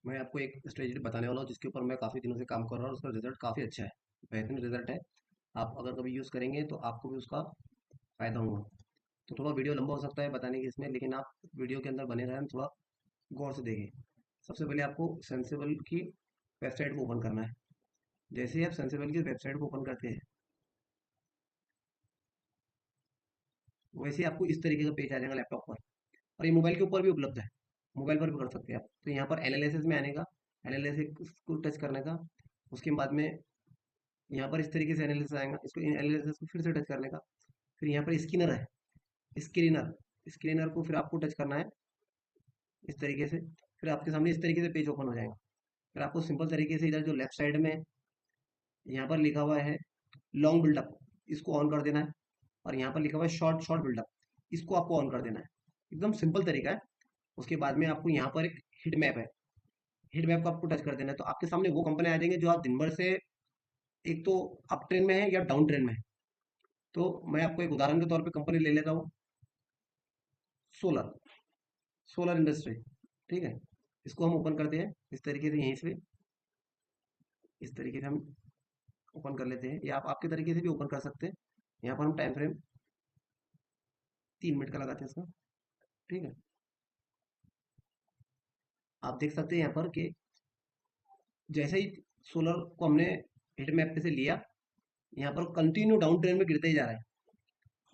मैं आपको एक स्ट्रेटजी बताने वाला हूँ जिसके ऊपर मैं काफ़ी दिनों से काम कर रहा हूँ। उसका रिजल्ट काफ़ी अच्छा है, बेहतरीन रिजल्ट है। आप अगर कभी यूज़ करेंगे तो आपको भी उसका फ़ायदा होगा। तो थोड़ा वीडियो लंबा हो सकता है बताने की इसमें, लेकिन आप वीडियो के अंदर बने रहें, थोड़ा गौर से देखें। सबसे पहले आपको सेंसिबल की वेबसाइट को ओपन करना है। जैसे ही आप सेंसिबल की वेबसाइट को ओपन करते हैं, वैसे ही आपको इस तरीके का पेज आ जाएगा लैपटॉप पर। और ये मोबाइल के ऊपर भी उपलब्ध है, मोबाइल पर भी कर सकते हैं आप। तो यहाँ पर एनालिसिस में आने का, एनालिसिस को टच करने का, उसके बाद में यहाँ पर इस तरीके से एनालिसिस आएगा, इसको एनालिसिस को फिर से टच करने का। फिर यहाँ पर स्किनर है, स्क्रीनर, स्क्रीनर को फिर आपको टच करना है इस तरीके से। फिर आपके सामने इस तरीके से पेज ओपन हो जाएगा। फिर आपको सिंपल तरीके से इधर जो लेफ्ट साइड में यहाँ पर लिखा हुआ है लॉन्ग बिल्डअप, इसको ऑन कर देना है। और यहाँ पर लिखा हुआ है शॉर्ट शॉर्ट बिल्डअप, इसको आपको ऑन कर देना है। एकदम सिंपल तरीका है। उसके बाद में आपको यहाँ पर एक हिट मैप है, हिट मैप को आपको टच कर देना है। तो आपके सामने वो कंपनी आ जाएंगे जो आप दिन भर से एक तो अप ट्रेंड में है या डाउन ट्रेंड में है। तो मैं आपको एक उदाहरण के तौर पे कंपनी ले लेता हूँ, सोलर, सोलर इंडस्ट्री। ठीक है, इसको हम ओपन करते हैं इस तरीके से, यहीं से इस तरीके से हम ओपन कर लेते हैं, या आप आपके तरीके से भी ओपन कर सकते हैं। यहाँ पर हम टाइम फ्रेम 3 मिनट का लगाते हैं इसका। ठीक है, आप देख सकते हैं यहाँ पर कि जैसे ही सोलर को हमने हिट मैप पे से लिया, यहाँ पर कंटिन्यू डाउन ट्रेंड में गिरते ही जा रहा है।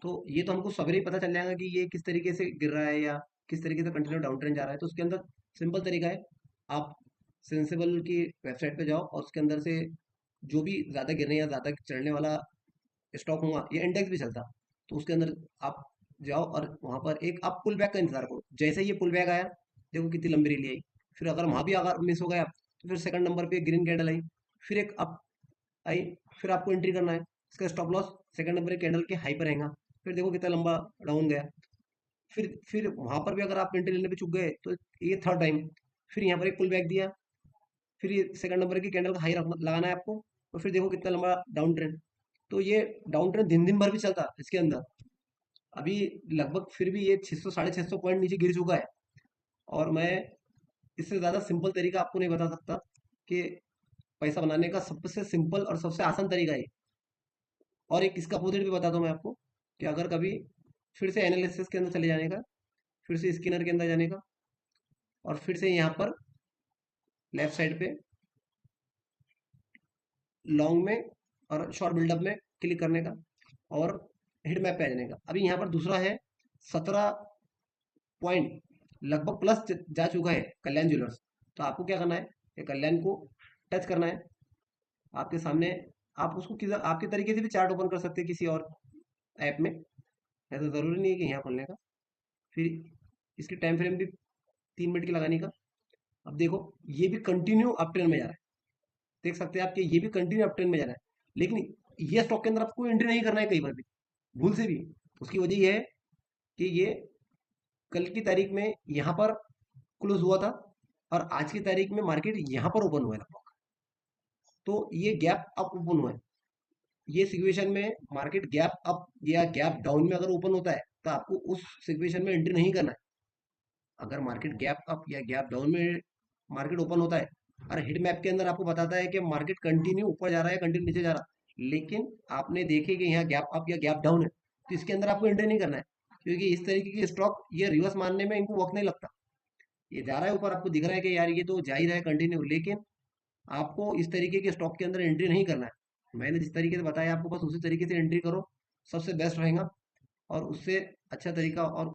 तो ये तो हमको सवेरे ही पता चल जाएगा कि ये किस तरीके से गिर रहा है या किस तरीके से कंटिन्यू डाउन ट्रेंड जा रहा है। तो उसके अंदर सिंपल तरीका है, आप सेंसिबल की वेबसाइट पे जाओ और उसके अंदर से जो भी ज़्यादा गिरने या ज़्यादा चढ़ने वाला स्टॉक होगा, ये इंडेक्स भी चलता, तो उसके अंदर आप जाओ और वहाँ पर एक आप पुल बैक का इंतजार करो। जैसे ही ये पुल बैक आया, देखो कितनी लंबी रैली आई। फिर अगर वहाँ भी अगर मिस हो गया तो फिर सेकंड नंबर पे ग्रीन कैंडल आई, फिर एक अप आई, फिर आपको एंट्री करना है। इसका स्टॉप लॉस सेकंड नंबर के कैंडल के हाई पर रहेगा। फिर देखो कितना लंबा डाउन गया। फिर वहां पर भी अगर आप एंट्री लेने पे चुक गए तो ये थर्ड टाइम, फिर यहाँ पर एक पुल बैक दिया, फिर ये सेकंड नंबर की कैंडल का हाई लगाना है आपको। और फिर देखो कितना लंबा डाउन ट्रेंड। तो ये डाउन ट्रेंड दिन दिन भर भी चलता इसके अंदर। अभी लगभग फिर भी ये 600 650 पॉइंट नीचे गिर चुका है। और मैं इससे ज़्यादा सिंपल तरीका आपको नहीं बता सकता कि पैसा बनाने का सबसे सिंपल और सबसे आसान तरीका है। और एक इसका अपोजिट भी बताता हूँ मैं आपको, कि अगर कभी फिर से एनालिसिस के अंदर चले जाने का, फिर से स्किनर के अंदर जाने का, और फिर से यहाँ पर लेफ्ट साइड पे लॉन्ग में और शॉर्ट बिल्डअप में क्लिक करने का, और हिट मैप पे आ जाने का। अभी यहाँ पर दूसरा है 17 पॉइंट लगभग प्लस जा चुका है कल्याण ज्वेलर्स। तो आपको क्या करना है, ये कल्याण को टच करना है। आपके सामने आप उसको किसी आपके तरीके से भी चार्ट ओपन कर सकते हैं किसी और ऐप में, ऐसा ज़रूरी नहीं है कि यहाँ खोलने का। फिर इसकी टाइम फ्रेम भी 3 मिनट की लगाने का। अब देखो ये भी कंटिन्यू अप ट्रेंड में जा रहा है, देख सकते हैं आप कि ये भी कंटिन्यू अप ट्रेंड में जा रहा है। लेकिन ये स्टॉक के अंदर आपको एंट्री नहीं करना है कहीं पर भी, भूल से भी। उसकी वजह ये है कि ये कल की तारीख में यहाँ पर क्लोज हुआ था, और आज की तारीख में मार्केट यहाँ पर ओपन हुआ है लगभग। तो ये गैप अप ओपन हुआ है। ये सिचुएशन में मार्केट गैप अप या गैप डाउन में अगर ओपन होता है तो आपको उस सिचुएशन में एंट्री नहीं करना है। अगर मार्केट गैप अप या गैप डाउन में मार्केट ओपन होता है, और हिट मैप के अंदर आपको बताता है कि मार्केट कंटिन्यू ऊपर जा रहा है, कंटिन्यू नीचे जा रहा है, लेकिन आपने देखे कि यहाँ गैप अप या गैप डाउन है, तो इसके अंदर आपको एंट्री नहीं करना है। क्योंकि इस तरीके की स्टॉक ये रिवर्स मारने में इनको वक्त नहीं लगता। ये जा रहा है ऊपर, आपको दिख रहा है कि यार ये तो जा ही रहा है कंटिन्यू, लेकिन आपको इस तरीके के स्टॉक के अंदर एंट्री नहीं करना है। मैंने जिस तरीके से बताया आपको बस उसी तरीके से एंट्री करो, सबसे बेस्ट रहेगा। और उससे अच्छा तरीका और